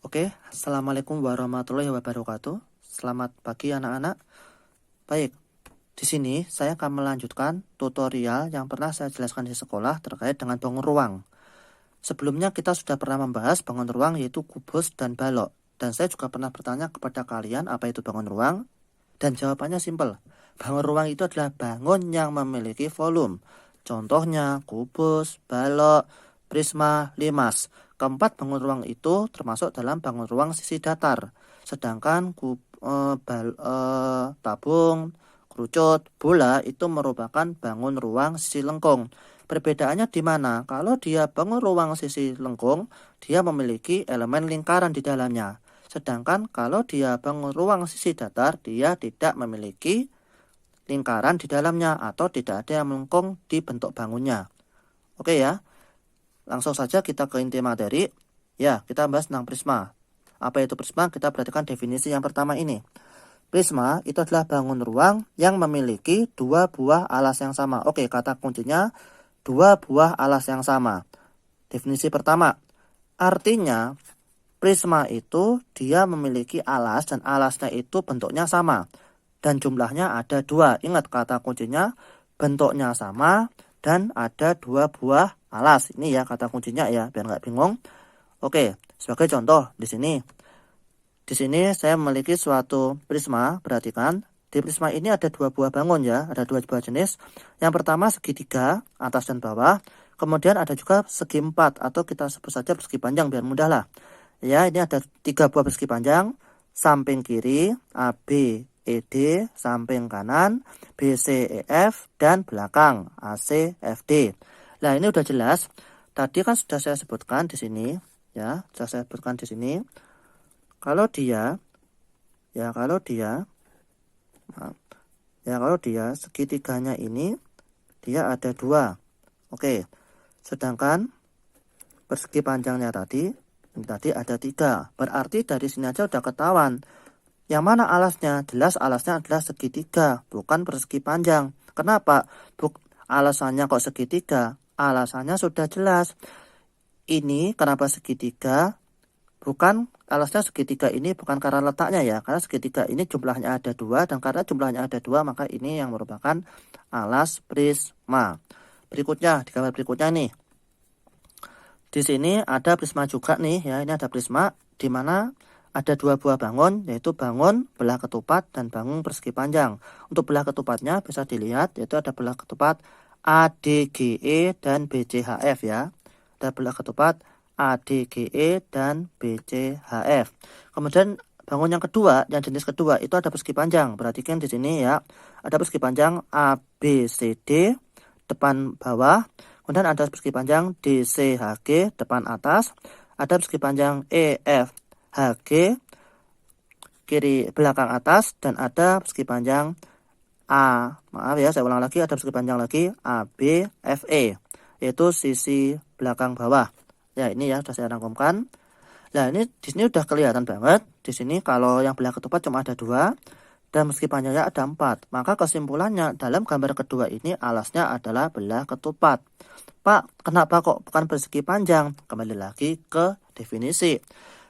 Oke, Assalamualaikum warahmatullahi wabarakatuh. Selamat pagi anak-anak. Baik, di sini saya akan melanjutkan tutorial yang pernah saya jelaskan di sekolah terkait dengan bangun ruang. Sebelumnya kita sudah pernah membahas bangun ruang yaitu kubus dan balok. Dan saya juga pernah bertanya kepada kalian apa itu bangun ruang. Dan jawabannya simpel. Bangun ruang itu adalah bangun yang memiliki volume. Contohnya kubus, balok, prisma, limas. Keempat bangun ruang itu termasuk dalam bangun ruang sisi datar. Sedangkan tabung, kerucut, bola itu merupakan bangun ruang sisi lengkung. Perbedaannya di mana? Kalau dia bangun ruang sisi lengkung, dia memiliki elemen lingkaran di dalamnya. Sedangkan kalau dia bangun ruang sisi datar, dia tidak memiliki lingkaran di dalamnya atau tidak ada yang melengkung di bentuk bangunnya. Oke ya. Langsung saja kita ke inti materi. Ya, kita bahas tentang prisma. Apa itu prisma? Kita perhatikan definisi yang pertama ini. Prisma itu adalah bangun ruang yang memiliki dua buah alas yang sama. Oke, kata kuncinya dua buah alas yang sama. Definisi pertama, artinya prisma itu dia memiliki alas dan alasnya itu bentuknya sama. Dan jumlahnya ada dua. Ingat kata kuncinya bentuknya sama dan ada dua buah alas. Ini ya kata kuncinya ya, biar nggak bingung. Oke, sebagai contoh di sini. Di sini saya memiliki suatu prisma. Perhatikan, di prisma ini ada dua buah bangun ya, ada dua buah jenis. Yang pertama segitiga, atas dan bawah. Kemudian ada juga segi empat atau kita sebut saja persegi panjang biar mudah lah. Ya, ini ada tiga buah persegi panjang, samping kiri AB ED, samping kanan BCEF, dan belakang ACFD. Nah, ini udah jelas. Tadi kan sudah saya sebutkan di sini, ya, sudah saya sebutkan di sini. Kalau dia segitiganya ini dia ada dua. Oke. Sedangkan persegi panjangnya tadi ada tiga. Berarti dari sini aja udah ketahuan. Yang mana alasnya? Jelas alasnya adalah segitiga, bukan persegi panjang. Kenapa? Alasannya kok segitiga? Alasannya sudah jelas. Ini kenapa segitiga? Bukan alasnya segitiga ini bukan karena letaknya ya. Karena segitiga ini jumlahnya ada dua. Dan karena jumlahnya ada dua, maka ini yang merupakan alas prisma. Berikutnya, di gambar berikutnya nih. Di sini ada prisma juga nih ya. Ini ada prisma di mana ada dua buah bangun, yaitu bangun belah ketupat dan bangun persegi panjang. Untuk belah ketupatnya bisa dilihat, yaitu ada belah ketupat ADGE dan BCHF ya. Ada belah ketupat ADGE dan BCHF. Kemudian bangun yang kedua, yang jenis kedua itu ada persegi panjang. Perhatikan di sini ya, ada persegi panjang ABCD depan bawah. Kemudian ada persegi panjang DCHG depan atas. Ada persegi panjang EFHG kiri belakang atas, dan ada persegi panjang saya ulang lagi, ada persegi panjang lagi ABFE, yaitu sisi belakang bawah. Ya, ini ya sudah saya rangkumkan. Nah, ini di sini udah kelihatan banget. Di sini kalau yang belah ketupat cuma ada dua dan persegi panjangnya ada empat. Maka kesimpulannya dalam gambar kedua ini alasnya adalah belah ketupat. Pak, kenapa kok bukan persegi panjang? Kembali lagi ke definisi.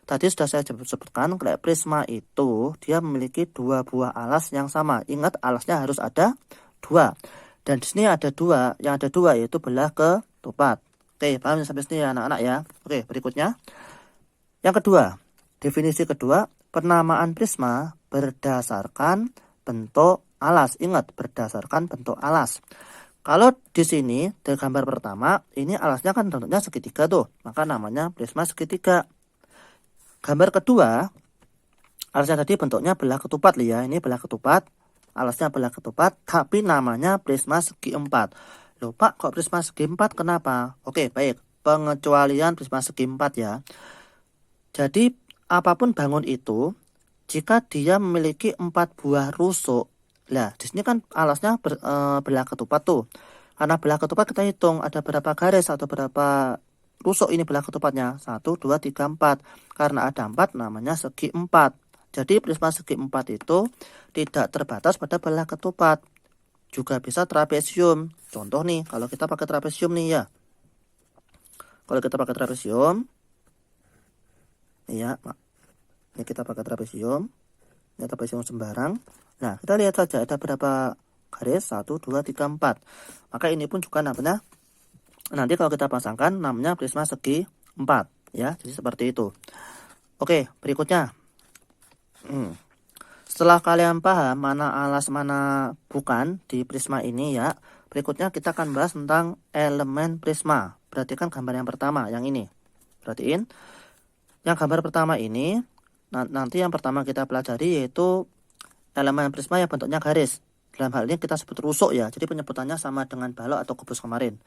Tadi sudah saya sebutkan, kayak prisma itu dia memiliki dua buah alas yang sama. Ingat, alasnya harus ada dua. Dan di sini ada dua, yang ada dua yaitu belah ketupat. Oke, paham sampai sini ya anak-anak ya. Oke, berikutnya. Yang kedua, definisi kedua, penamaan prisma berdasarkan bentuk alas. Ingat, berdasarkan bentuk alas. Kalau di sini, di gambar pertama, ini alasnya kan bentuknya segitiga tuh. Maka namanya prisma segitiga. Gambar kedua, alasnya tadi bentuknya belah ketupat ya. Ini belah ketupat, alasnya belah ketupat, tapi namanya prisma segi empat. Loh Pak, kok prisma segi empat? Kenapa? Oke, baik. Pengecualian prisma segi empat ya. Jadi, apapun bangun itu, jika dia memiliki 4 buah rusuk, lah di sini kan alasnya belah ketupat tuh. Karena belah ketupat kita hitung ada berapa garis atau berapa rusuk ini belah ketupatnya. 1, 2, 3, 4. Karena ada 4 namanya segi 4. Jadi prisma segi 4 itu tidak terbatas pada belah ketupat. Juga bisa trapesium. Contoh nih, kalau kita pakai trapesium nih ya. Kalau kita pakai trapesium, ya, Ini kita pakai trapesium. Ini trapesium sembarang. Nah, kita lihat saja ada berapa garis, 1, 2, 3, 4. Maka ini pun juga namanya, nanti kalau kita pasangkan namanya prisma segi 4 ya. Jadi seperti itu. Oke, berikutnya. Setelah kalian paham mana alas mana bukan di prisma ini ya, berikutnya kita akan bahas tentang elemen prisma. Perhatikan gambar yang pertama, yang ini. Perhatiin. Yang gambar pertama ini, nanti yang pertama kita pelajari yaitu elemen prisma yang bentuknya garis. Dalam hal ini kita sebut rusuk ya, jadi penyebutannya sama dengan balok atau kubus kemarin.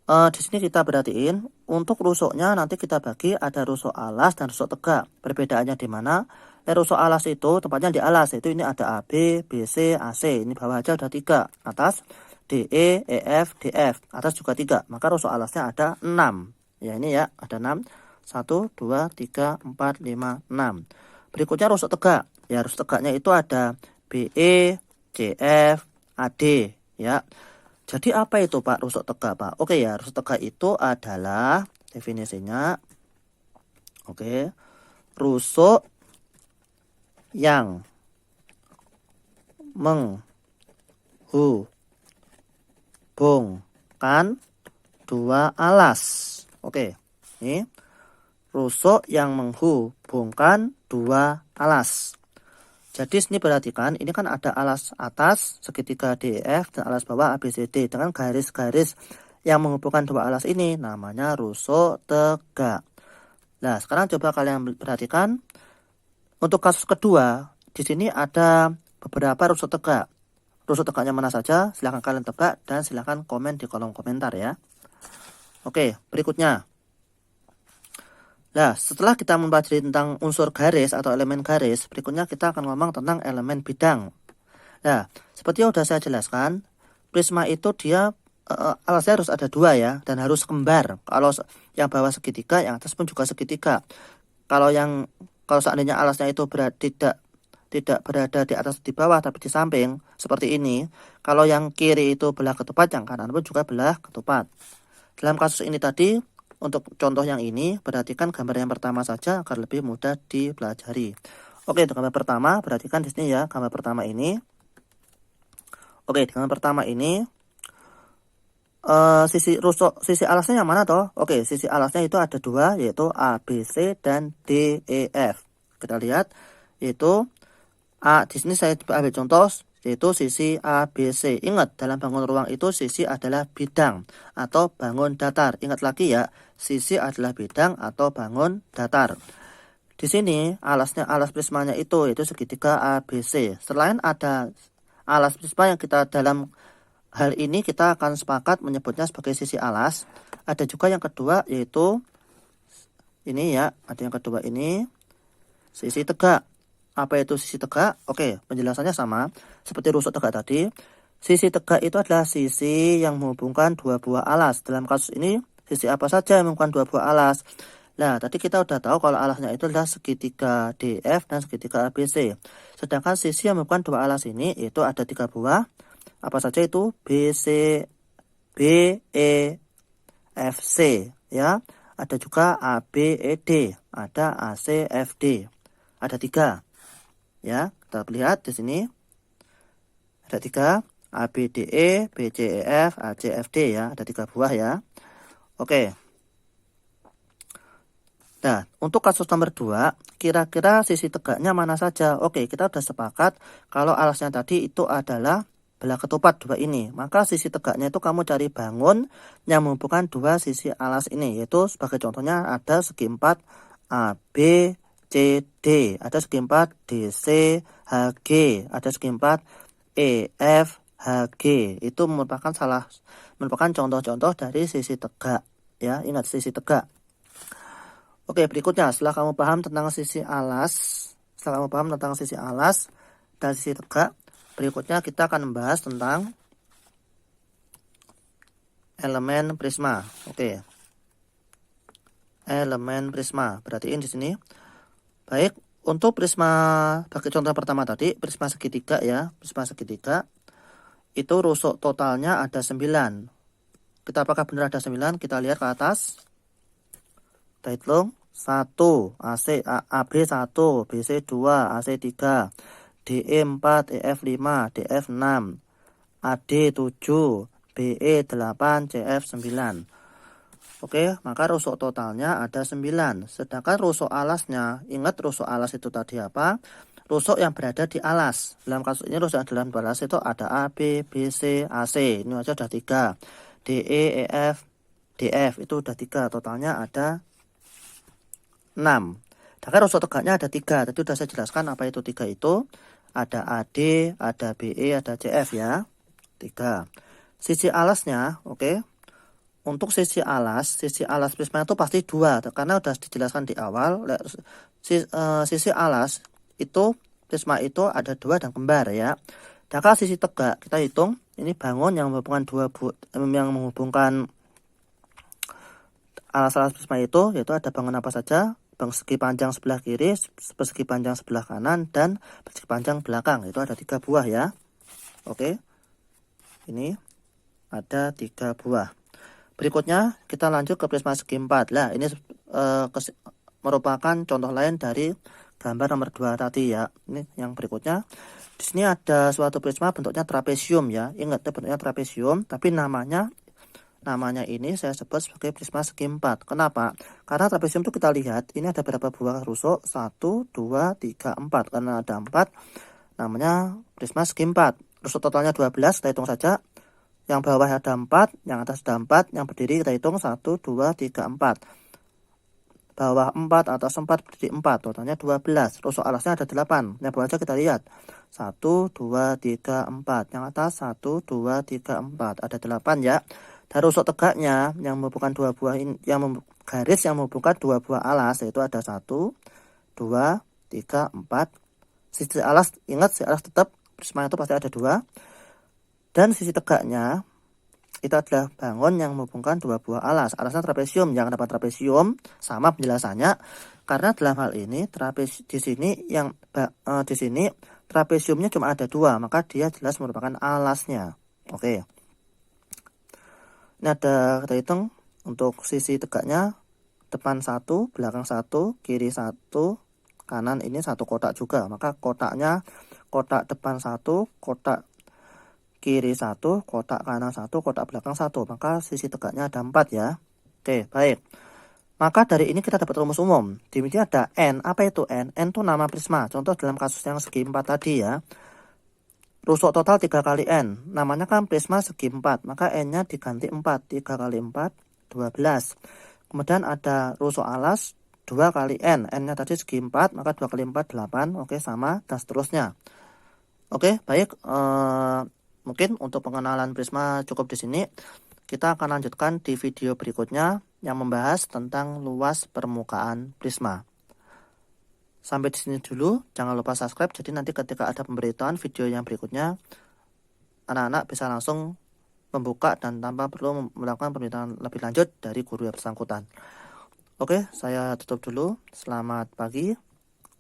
Di sini kita perhatiin, untuk rusuknya nanti kita bagi ada rusuk alas dan rusuk tegak. Perbedaannya di mana? Rusuk alas itu tempatnya di alas, yaitu ini ada AB, BC, AC. Ini bawah aja ada 3, atas DE, EF, DF, atas juga 3. Maka rusuk alasnya ada 6. Ya ini ya, ada 6. 1, 2, 3, 4, 5, 6. Berikutnya rusuk tegak. Ya, rusuk tegaknya itu ada BE, CF, AD ya. Jadi apa itu Pak rusuk tegak Pak? Oke ya, rusuk tegak itu adalah definisinya. Oke. Rusuk yang menghubungkan dua alas. Oke. Ini rusuk yang menghubungkan dua alas. Jadi sini perhatikan, ini kan ada alas atas segitiga DEF dan alas bawah ABCD dengan garis-garis yang menghubungkan dua alas ini namanya rusuk tegak. Nah, sekarang coba kalian perhatikan untuk kasus kedua, di sini ada beberapa rusuk tegak. Rusuk tegaknya mana saja? Silahkan kalian tebak dan silahkan komen di kolom komentar ya. Oke, berikutnya. Nah, setelah kita mempelajari tentang unsur garis atau elemen garis, berikutnya kita akan ngomong tentang elemen bidang. Nah, seperti yang sudah saya jelaskan, prisma itu dia alasnya harus ada 2 ya, dan harus kembar. Kalau yang bawah segitiga, yang atas pun juga segitiga. Kalau seandainya alasnya itu tidak berada di atas di bawah tapi di samping seperti ini, kalau yang kiri itu belah ketupat, yang kanan pun juga belah ketupat. Dalam kasus ini tadi, untuk contoh yang ini, perhatikan gambar yang pertama saja agar lebih mudah dipelajari. Oke, untuk gambar pertama, perhatikan di sini ya, gambar pertama ini. Oke, di gambar pertama ini, sisi alasnya yang mana toh? Oke, sisi alasnya itu ada 2, yaitu ABC dan DEF. Kita lihat, yaitu di sini saya ambil contoh, yaitu sisi ABC. Ingat, dalam bangun ruang itu sisi adalah bidang atau bangun datar. Ingat lagi ya, sisi adalah bidang atau bangun datar. Di sini alas prismanya itu yaitu segitiga ABC. Selain ada alas prisma yang kita dalam hal ini kita akan sepakat menyebutnya sebagai sisi alas. Ada juga yang kedua yaitu ini ya, ada yang kedua ini sisi tegak. Apa itu sisi tegak? Oke, penjelasannya sama seperti rusuk tegak tadi. Sisi tegak itu adalah sisi yang menghubungkan dua buah alas. Dalam kasus ini, sisi apa saja yang menghubungkan dua buah alas? Nah, tadi kita udah tahu kalau alasnya itu adalah segitiga DF dan segitiga ABC. Sedangkan sisi yang menghubungkan dua alas ini itu ada 3 buah. Apa saja itu? BC, BE, FC ya. Ada juga ABED, ada ACFD. Ada 3. Ya, kita lihat di sini ada 3, ABDE, BCEF, ACFD ya, ada 3 buah ya. Oke. Nah, untuk kasus nomor 2, kira-kira sisi tegaknya mana saja? Oke, kita sudah sepakat kalau alasnya tadi itu adalah belah ketupat 2 ini. Maka sisi tegaknya itu kamu cari bangun yang menghubungkan 2 sisi alas ini, yaitu sebagai contohnya ada segi 4 AB CD, ada segi 4 DC HG, ada segi 4 EF HG. Itu merupakan contoh-contoh dari sisi tegak ya. Ingat sisi tegak. Oke, berikutnya setelah kamu paham tentang sisi alas, dan sisi tegak, berikutnya kita akan membahas tentang elemen prisma. Oke. Elemen prisma. Perhatiin di sini. Baik, untuk prisma bagi contoh pertama tadi, prisma segitiga ya, prisma segitiga itu rusuk totalnya ada 9. Kita apakah benar ada 9? Kita lihat ke atas. Kita hitung 1, AB 1, BC 2, AC 3, DE 4, EF 5, DF 6, AD 7, BE 8, CF 9. Oke, maka rusuk totalnya ada 9. Sedangkan rusuk alasnya, ingat rusuk alas itu tadi apa? Rusuk yang berada di alas. Dalam kasus ini rusuk yang dalam alas itu ada AB, BC, AC. Ini aja udah 3. DE, EF, DF itu udah 3. Totalnya ada 6. Sedangkan rusuk tegaknya ada 3. Tadi udah saya jelaskan apa itu 3 itu. Ada AD, ada BE, ada CF ya. 3. Sisi alasnya, oke. Untuk sisi alas prisma itu pasti 2 karena udah dijelaskan di awal. Sisi alas itu prisma itu ada 2 dan kembar ya. Sedangkan sisi tegak kita hitung ini bangun yang menghubungkan alas-alas prisma itu yaitu ada bangun apa saja? Persegi panjang sebelah kiri, persegi panjang sebelah kanan, dan persegi panjang belakang. Itu ada 3 buah ya. Oke. Ini ada 3 buah. Berikutnya kita lanjut ke prisma segi 4. Lah, ini merupakan contoh lain dari gambar nomor 2 tadi ya. Ini yang berikutnya. Di sini ada suatu prisma bentuknya trapesium ya. Ingat bentuknya trapesium, tapi namanya ini saya sebut sebagai prisma segi 4. Kenapa? Karena trapesium itu kita lihat ini ada berapa buah rusuk? 1, 2, 3, 4. Karena ada 4 namanya prisma segi 4. Rusuk totalnya 12, kita hitung saja. Yang bawah ada 4, yang atas ada 4, yang berdiri kita hitung 1, 2, 3, 4. Bawah 4, atas 4, berdiri 4, totalnya 12. Rusuk alasnya ada 8. Yang bawah aja kita lihat. 1, 2, 3, 4. Yang atas 1, 2, 3, 4. Ada 8 ya. Dan rusuk tegaknya yang menghubungkan 2 buah ini, garis yang menghubungkan 2 buah alas yaitu ada 1, 2, 3, 4. Sisi alas, ingat sisi alas tetap prisma itu pasti ada 2. Dan sisi tegaknya itu adalah bangun yang menghubungkan 2 buah alas. Alasnya trapesium. Yang dapat trapesium sama penjelasannya karena dalam hal ini di sini trapesiumnya cuma ada 2, maka dia jelas merupakan alasnya. Oke. Ini ada kita hitung untuk sisi tegaknya depan 1, belakang 1, kiri 1, kanan ini 1 kotak juga. Maka kotaknya kotak depan 1, kotak kiri 1, kotak kanan 1, kotak belakang 1. Maka sisi tegaknya ada 4 ya. Oke, baik. Maka dari ini kita dapat rumus umum. Di sini ada N. Apa itu N? N itu nama prisma. Contoh dalam kasus yang segi 4 tadi ya. Rusuk total 3 kali N. Namanya kan prisma segi 4. Maka N-nya diganti 4. 3 kali 4, 12. Kemudian ada rusuk alas 2 kali N. N-nya tadi segi 4. Maka 2 kali 4, 8. Oke, sama. Dan seterusnya. Oke, baik. Mungkin untuk pengenalan prisma cukup di sini. Kita akan lanjutkan di video berikutnya yang membahas tentang luas permukaan prisma. Sampai di sini dulu. Jangan lupa subscribe. Jadi nanti ketika ada pemberitahuan video yang berikutnya, anak-anak bisa langsung membuka dan tanpa perlu melakukan pemberitahuan lebih lanjut dari guru yang bersangkutan. Oke, saya tutup dulu. Selamat pagi.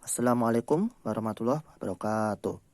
Assalamualaikum warahmatullahi wabarakatuh.